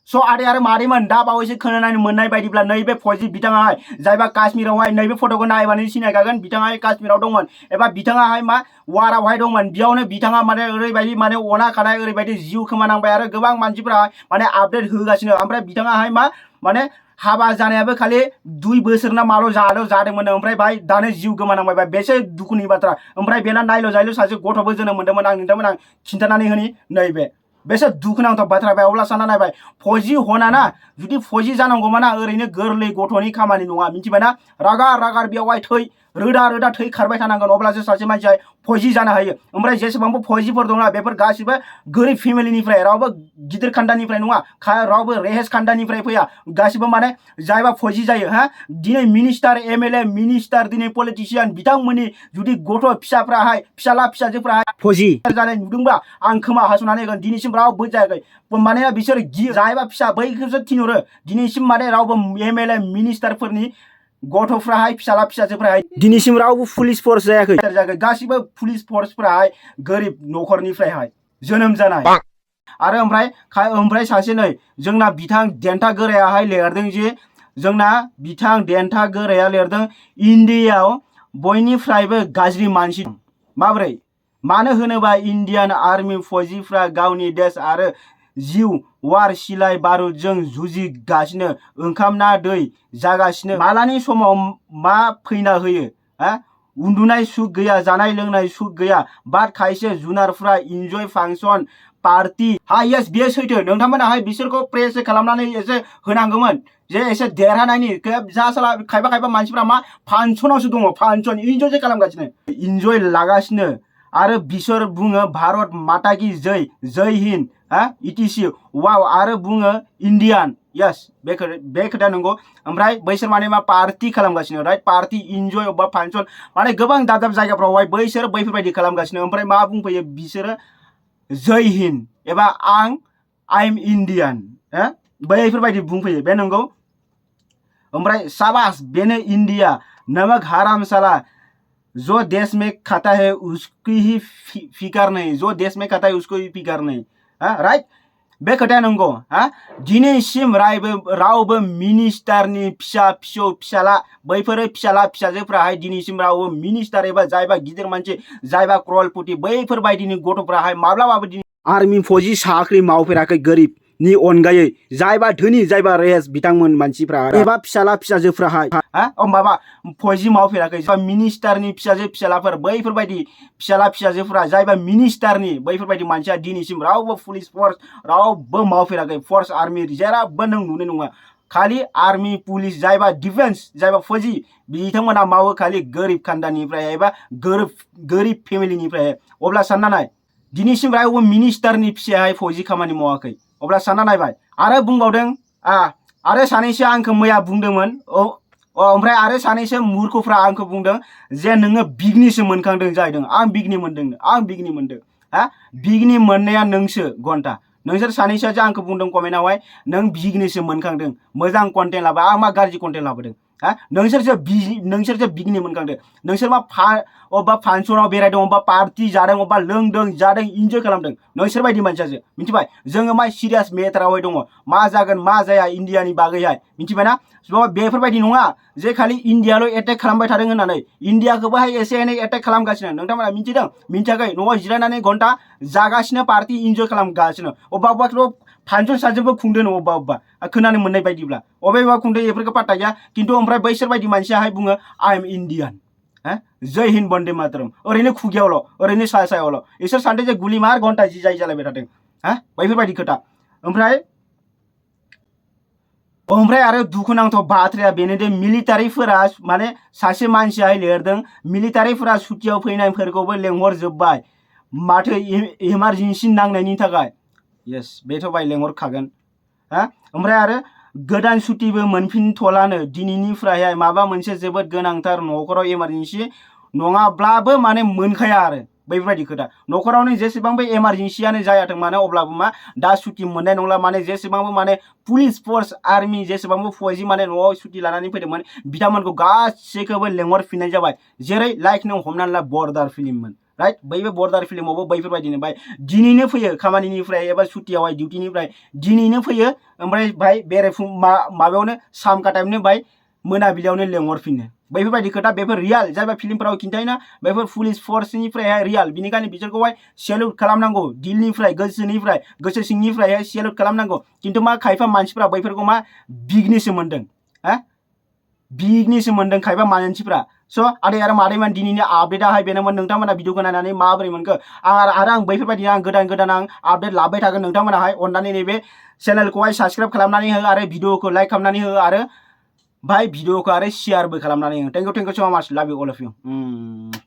स' आदै आरो मादैमोन दा बावैसो खोनानानै मोननाय बायदिब्ला नैबे फौजि बिथाङाहाय जायबा काश्मीरावहाय नैबे फट'खौ नायबानो सिनायखागोन बिथाङाहाय काश्मीराव दंमोन एबा बिथाङाहाय मा वारावहाय दंमोन। बेयावनो बिथाङा माने ओरैबायदि माने अना खानाय ओरैबायदि जिउ खोमानांबाय आरो गोबां मानसिफोरा माने आपडेट होगासिनो। ओमफ्राय बिथाङाहाय मा माने हाबा जानायाबो खालि 2 बोसोर ना माल' जादोंमोन। ओमफ्राय भाई दानो जिउ गोमानांबाय भाई बेसे दुखुनि बाथ्रा। ओमफ्राय बेना नायल' जायल' सासे गथ'बो जोनोम मोन्दोंमोन। आं नोंथांमोन आं खिन्थानानै होनि नैबे बेसे दुखुनांथाव बाथ्रा भाई। अब्ला सानना नायबाय फौजि हना ना जुदि फौजि जानांगौमोना ओरैनो गोरलै गथ'नि खामानि नङा मिथिबायना। रागार बेयावहाय थै रोदा थै खारबाय थानांगोन अब्लासो सासे मानसिया फौजि जानो हायो। ओमफ्राय जेसेबांबो फौजिफोर दंना बेफोर गासिबो गोरिब फेमिलिनिफ्राय रावबो गिदिर खान्दानिफ्राय नङा रावबो रेहेस खान्दानिफ्राय फैया। गासिबो माने जायबा फौजि जायो दिनै मिनिस्टार एमएलए मिनिस्टार दिनै पलिटिशियान बिथांमोननि जुदि गथ' फिसाफ्राहाय फिसाला फिसाजोफ्राहाय फौजि जानाय नुदोंबा आं खोमा हास'नानै होगोन। दिनैसिम रावबो जायाखै मानोना बिसोर जायबा फिसा बैखौसो थिनहरो। दिनैसिम माने रावबो एमएलए मिनिस्टारफोरनि गथ'फ्राहाय फिसाला फिसाजोफ्राहाय दिनैसिम रावबो पुलिस फोर्स जायाखै। गासिबो पुलिस फोर्सफ्राहाय गोरिब न'खरनिफ्रायहाय जोनोम जानाय। आरो ओमफ्राय सासे नै जोंना बिथां देन्था गोरायाहाय लिरदों जे जोंना बिथां देन्था गोराया लिरदों इन्डियायाव बयनिफ्रायबो गाज्रि मानसि माब्रै मानो होनोबा इन्डियान आर्मी फौजिफ्रा गावनि देश आरो जिउ वार सिलाय बारुदजों जुजिगासिनो ओंखाम ना दै जागासिनो मालानि समाव मा फैना होयो उन्दुनाय सुख गैया जानाय लोंनाय सुख गैया बाट खायसे जुनारफ्रा इन्जय फांसन पार्टी येस बेयो सैथो। नोंथांमोनाहाय बिसोरखौ प्रेस खालामनानै एसे होनांगौमोन जे एसे देरहानायनि खायफा मानसिफ्रा मा फांसनावसो दङ फांसन इन्जयसो खालामगासिनो इन्जय लागासिनो आरो बिसोर बुङो भारत माता की जय जय हिन्द इटिसि वाव आरो बुङो इन्डियान यस बे खोथा नंगौ। ओमफ्राय बैसोर माने मा पार्टी खालामगासिनो राइट पार्टी इन्जय अबा फांसन माने गोबां दाब जायगाफ्रावहाय बैसोर बैफोरबायदि खालामगासिनो। ओमफ्राय मा बुंफैयो बिसोरो जय हिन्द एबा आइ एम इन्डियान बैफोरबायदि बुंफैयो बे नंगौ। ओमफ्राय साबास बेनो इंडिया नमक हराम साला जो देश में खाता है उसकी ही फिकर नहीं जो देश में खाता है उसको ही फिकर नहीं राइट बे खोथाया नंगौ। दिनैसिम रावबो मिनिस्टारनि फिसा फिसौ फिसाला बैफोर फिसाला फिसाजोफ्राहाय दिनैसिम रावबो मिनिस्टार एबा जायबा गिदिर मानसि जायबा क्रलपति बैफोरबायदिनि गथ'फ्राहाय माब्लाबाबो आर्मी फौजि साख्रि मावफेराखै गोरिब नि अनगायै जायबा धोनि जायबा रेस बिथांमोन मानसिफ्रा एबा फिसाला फिसाजोफ्राहाय माबा फौजि मावफेराखै मिनिस्टारनि फिसाजो फिसालाफोर बैफोरबायदि फिसाला फिसाजोफ्रा जायबा मिनिस्टारनि बैफोरबायदि मानसिया दिनैसिम रावबो पुलिस फोर्स रावबो मावफेराखै फोर्स आर्मी जेरावबो नों नुनाय नङा। खालि आर्मी पुलिस जायबा डिफेन्स जायबा फौजि बिथांमोना मावो खालि गोरिब खान्दानिफ्राय एबा गोरिब फेमिलिनिफ्राय। अब्ला सानना नाय दिनैसिम रावबो मिनिस्टारनि फिसायाहाय फौजि खामानि मावाखै। अब्ला सानना नायबाय आरो बुंबावदों आरो सानैसो आंखौ मैया बुंदोंमोन ओमफ्राय आरो सानैसो मूर्खफ्रा आंखौ बुंदों जे नोङो बिगनिसो मोनखांदों जाहैदों। आं बिगनि मोनदों बिगनि मोननाया नोंसो घन्टा नोंसोर सानैसोआसो आंखौ बुंदों कमेन्टआवहाय नों बिगनिसो मोनखांदों मोजां कन्टेन्ट लाबो आं मा गाज्रि कन्टेन्ट लाबोदों नोंसोरसो बिगनि मोनखांदों। नोंसोर मा अबेबा फांसनाव बेरायदों अबेबा पार्टी जादों अबेबा लोंदों जादों इन्जय खालामदों नोंसोर बायदि मानसियासो मिथिबाय। जोङो मा सिरियास मेटारावहाय दङ मा जागोन मा जाया इन्डियानि बागैहाय मिथिबायना। बेफोरबायदि नङा जे खालि इन्डियाल' एटेक खालामबाय थादों होननानै इन्डियाखौबोहाय एसे एनै एटेक खालामगासिनो नोंथांमोना मिथिदों मिथियाखै न'आव जिरायनानै घन्टा जागासिनो पार्टी इन्जय खालामगासिनो अबेबा फांसन सानजोंबो खुंदों अबेबा खोनानो मोननाय बायदिब्ला अबेबा खुंदों बेफोरखौ पात्ता गैया। खिन्थु ओमफ्राय बैसोर बायदि मानसियाहाय बुङो आइ एम इन्डियान जय हिन्द बन्दे मातरम ओरैनो खुगायावल' ओरैनो सायावल' इसोर सानदों जे गुलि मार घन्टा जि जाय जालायबाय थादों बैफोरबायदि खोथा। ओमफ्राय आरो दुखुनांथाव बाथ्राया बेनो दे मिलिटारिफोरा माने सासे मानसियाहाय लिरदों मिलिटारिफोरा सुटियाव फैनायफोरखौबो लेंहरजोब्बाय माथो इमारजेन्सि नांनायनि थाखाय येस बेथ' बाय लेंहरखागोन ओमफ्राय आरो गोदान सुटिबो मोनफिनथ'लानो दिनैनिफ्रायहाय माबा मोनसे जोबोद गोनांथार न'खराव इमारजेन्सि नङाब्लाबो माने मोनखाया आरो बैफोरबायदि खोथा न'खरावनो जेसेबांबो इमारजेन्सियानो जायाथों मानो अब्लाबो मा दा सुटि मोननाय नंला माने जेसेबांबो माने पुलिस फोर्स आर्मी जेसेबांबो फौजि माने न'आव सुटि लानानै फैदोंमोन बिथांमोनखौ गासैखौबो लेंहरफिननाय जाबाय। जेरै लाइक नों हमनानै ला बर्डार फिल्ममोन राइट बैबो बर्डार फिल्मावबो बैफोरबायदिनो भाई दिनैनो फैयो खामानिनिफ्राय एबा सुटियावहाय डिउटिनिफ्राय दिनैनो फैयो ओमफ्राय भाई बेरेफुं माबायावनो सामका टाइमनो भाई मोनाबिलियावनो लेंहरफिनो बैफोरबायदि खोथा बेफोर रियाल जायबा फिल्मफोराव खिन्थायोना बेफोर पुलिस फर्सनिफ्रायहाय रियाल बिनिखायनो बिसोरखौहाय सेलुट खालामनांगौ दिलनिफ्राय गोसोनिफ्राय गोसो सिंनिफ्रायहाय सेलुट खालामनांगौ खिन्थु मा खायफा मानसिफ्रा बैफोरखौ मा बिगनिसो मोन्दों बिगनिसो मोन्दों खायफा मानसिफ्रा स' आदै आरो मादैमोन दिनैनि आपडेटआहाय बेनोमोन नोंथांमोना भिडिअखौ नायनानै माबोरै मोनखो आं बैफोरबायदिनो आं गोदान आं आपडेट लाबाय थागोन नोंथांमोनाहाय अननानै नैबे चेनेलखौहाय साबस्क्राइब खालामनानै हो आरो भिडिअखौ लाइक खालामनानै हो आरो भाई भिडिअखौ आरो शेयारबो खालामनानै हो थेंक इउ सो माच लाभ इउ अल अफ इउ